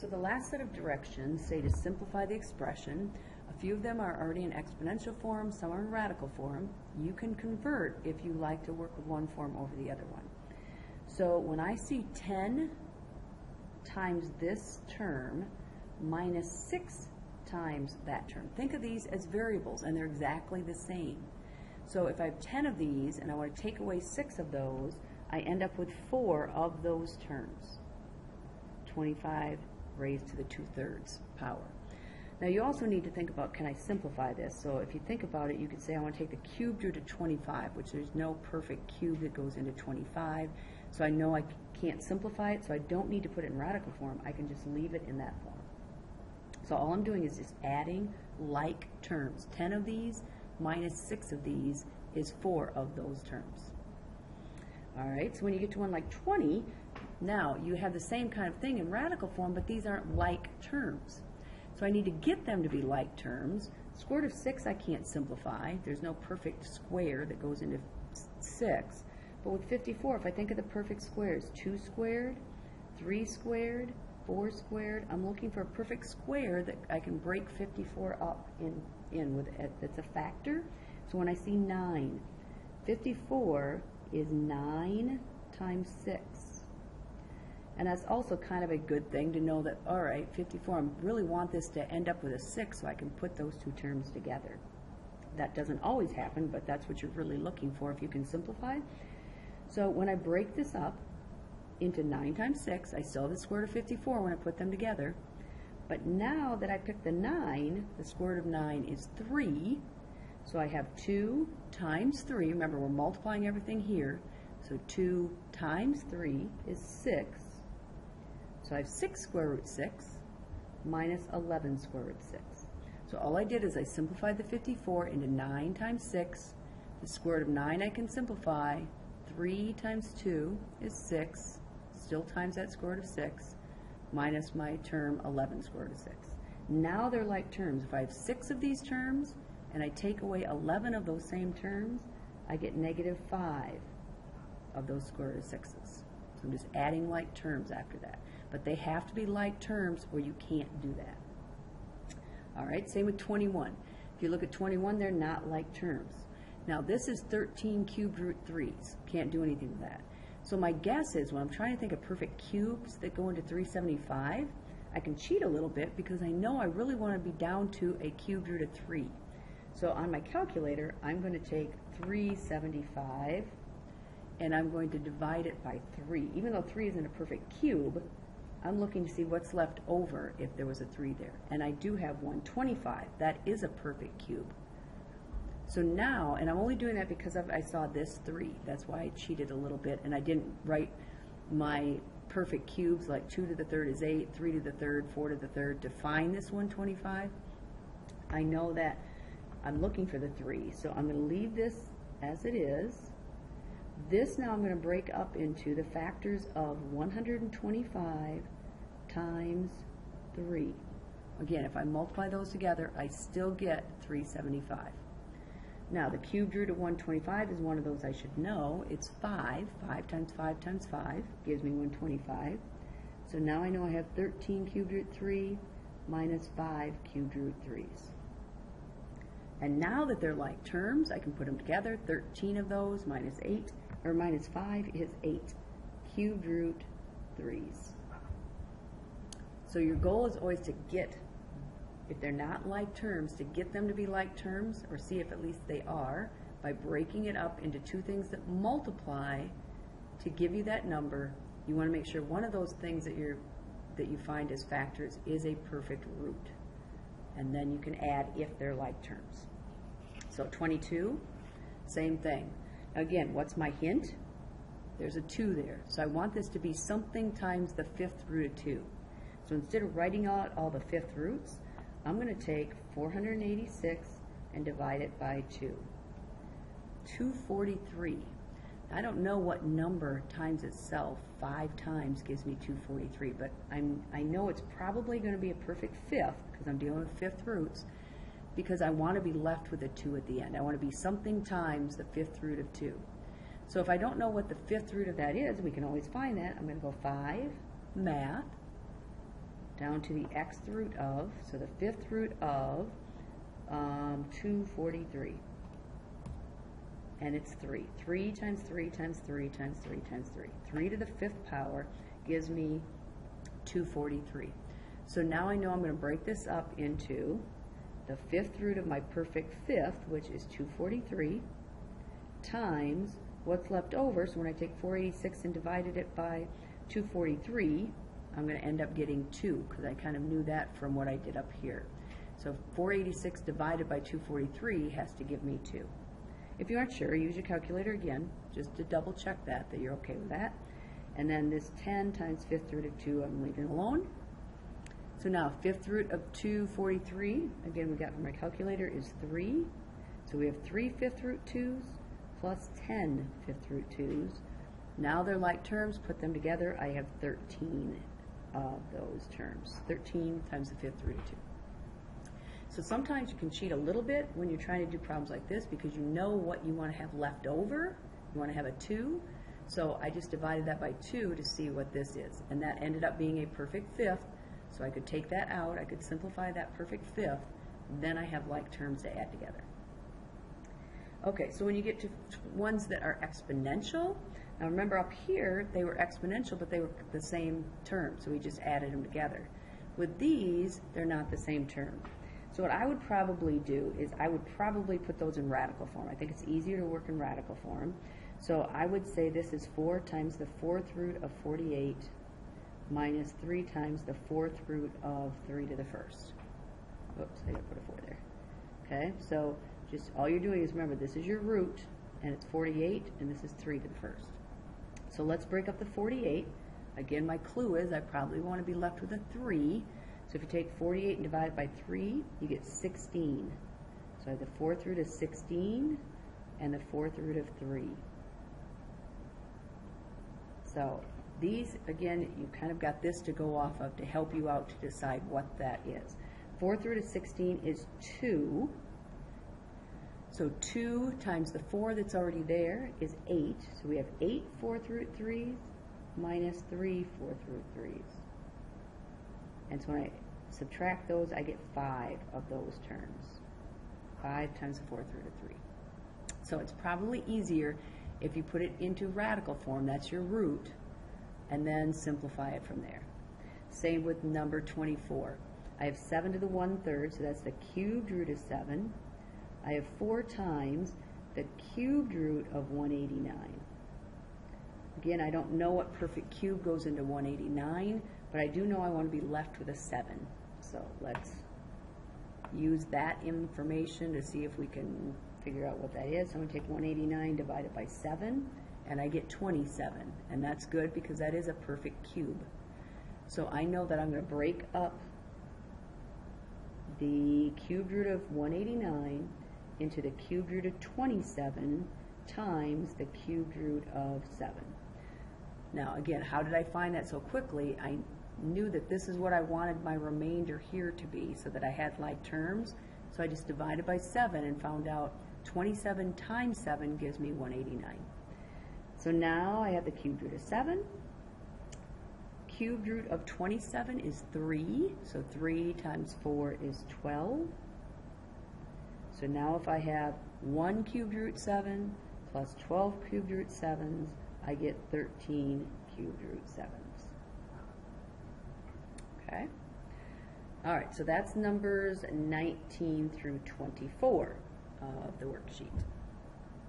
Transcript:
So the last set of directions say to simplify the expression. A few of them are already in exponential form, some are in radical form. You can convert if you like to work with one form over the other one. So when I see 10 times this term minus 6 times that term, think of these as variables and they're exactly the same. So if I have 10 of these and I want to take away 6 of those, I end up with 4 of those terms. 25 raised to the 2/3 power. Now you also need to think about, can I simplify this? So if you think about it, you could say I want to take the cubed root of 25, which there's no perfect cube that goes into 25. So I know I can't simplify it, so I don't need to put it in radical form. I can just leave it in that form. So all I'm doing is just adding like terms. 10 of these minus 6 of these is 4 of those terms. All right, so when you get to one like 20, now you have the same kind of thing in radical form, but these aren't like terms. So I need to get them to be like terms. Square root of 6 I can't simplify. There's no perfect square that goes into 6. But with 54, if I think of the perfect squares, 2 squared, 3 squared, 4 squared, I'm looking for a perfect square that I can break 54 up in with it. That's a factor. So when I see 9, 54 is 9 times 6. And that's also kind of a good thing to know that, all right, 54, I really want this to end up with a 6 so I can put those two terms together. That doesn't always happen, but that's what you're really looking for if you can simplify. So when I break this up into 9 times 6, I still have the square root of 54 when I put them together. But now that I picked the 9, the square root of 9 is 3. So I have 2 times 3. Remember, we're multiplying everything here. So 2 times 3 is 6. So I have 6 square root 6 minus 11 square root 6. So all I did is I simplified the 54 into 9 times 6. The square root of 9 I can simplify. 3 times 2 is 6, still times that square root of 6, minus my term 11 square root of 6. Now they're like terms. If I have 6 of these terms and I take away 11 of those same terms, I get negative 5 of those square root of 6s. So I'm just adding like terms after that. But they have to be like terms or you can't do that. All right, same with 21. If you look at 21, they're not like terms. Now this is 13 cubed root 3's. Can't do anything with that. So my guess is when I'm trying to think of perfect cubes that go into 375, I can cheat a little bit because I know I really want to be down to a cubed root of 3. So on my calculator, I'm going to take 375 and I'm going to divide it by 3. Even though 3 isn't a perfect cube, I'm looking to see what's left over if there was a 3 there. And I do have 125. That is a perfect cube. So now, and I'm only doing that because I saw this 3. That's why I cheated a little bit, and I didn't write my perfect cubes like 2 to the 3rd is 8, 3 to the 3rd, 4 to the 3rd to find this 125. I know that I'm looking for the 3, so I'm going to leave this as it is. This now I'm going to break up into the factors of 125 times 3. Again, if I multiply those together, I still get 375. Now, the cubed root of 125 is one of those I should know. It's 5. 5 times 5 times 5 gives me 125. So now I know I have 13 cubed root 3 minus 5 cubed root 3's. And now that they're like terms, I can put them together. 13 of those minus 8, or minus 5 is 8 cubed root 3's. So your goal is always to get, if they're not like terms, to get them to be like terms, or see if at least they are, by breaking it up into two things that multiply to give you that number. You want to make sure one of those things that you find as factors is a perfect root. And then you can add if they're like terms. So 22, same thing. Again, what's my hint? There's a 2 there. So I want this to be something times the 5th root of 2. So instead of writing out all the 5th roots, I'm going to take 486 and divide it by 2. 243. I don't know what number times itself 5 times gives me 243, but I know it's probably going to be a perfect 5th because I'm dealing with 5th roots, because I want to be left with a 2 at the end. I want to be something times the 5th root of 2. So if I don't know what the 5th root of that is, we can always find that. I'm going to go 5, math, down to the xth root of, so the fifth root of 243. And it's 3. 3 times 3 times 3 times 3 times 3. 3 to the fifth power gives me 243. So now I know I'm going to break this up into the fifth root of my perfect fifth, which is 243, times what's left over. So when I take 486 and divided it by 243, I'm going to end up getting 2, because I kind of knew that from what I did up here. So 486 divided by 243 has to give me 2. If you aren't sure, use your calculator again, just to double check that you're okay with that. And then this 10 times fifth root of 2 I'm leaving alone. So now fifth root of 243, again we got from my calculator, is 3. So we have 3 fifth root 2's plus 10 fifth root 2's. Now they're like terms, put them together, I have 13 of those terms. 13 times the fifth root of 2. So sometimes you can cheat a little bit when you're trying to do problems like this, because you know what you want to have left over. You want to have a 2. So I just divided that by 2 to see what this is. And that ended up being a perfect fifth. So I could take that out. I could simplify that perfect fifth. Then I have like terms to add together. Okay, so when you get to ones that are exponential, now remember up here they were exponential, but they were the same term. So we just added them together. With these, they're not the same term. So what I would probably do is I would probably put those in radical form. I think it's easier to work in radical form. So I would say this is 4 times the fourth root of 48 minus 3 times the fourth root of 3 to the first. Oops, I didn't put a 4 there. Okay, so just all you're doing is remember this is your root, and it's 48, and this is 3 to the first. So let's break up the 48. Again, my clue is I probably want to be left with a 3. So if you take 48 and divide it by 3, you get 16. So the fourth root is 16, and the fourth root of 3. So these, again, you kind of got this to go off of to help you out to decide what that is. Fourth root of 16 is 2. So 2 times the 4 that's already there is 8. So we have 8 fourth root 3's minus 3 fourth root 3's. And so when I subtract those, I get 5 of those terms. 5 times the fourth root of 3. So it's probably easier if you put it into radical form, that's your root, and then simplify it from there. Same with number 24. I have 7 to the 1/3, so that's the cubed root of 7. I have 4 times the cubed root of 189. Again, I don't know what perfect cube goes into 189, but I do know I want to be left with a 7. So let's use that information to see if we can figure out what that is. So I'm going to take 189 divided by 7, and I get 27. And that's good because that is a perfect cube. So I know that I'm going to break up the cubed root of 189 into the cubed root of 27 times the cubed root of 7. Now again, how did I find that so quickly? I knew that this is what I wanted my remainder here to be, so that I had like terms. So I just divided by 7 and found out 27 times 7 gives me 189. So now I have the cubed root of 7. Cubed root of 27 is 3, so 3 times 4 is 12. So now if I have 1 cubed root 7 plus 12 cubed root 7's, I get 13 cubed root 7's. Okay? All right, so that's numbers 19 through 24 of the worksheet.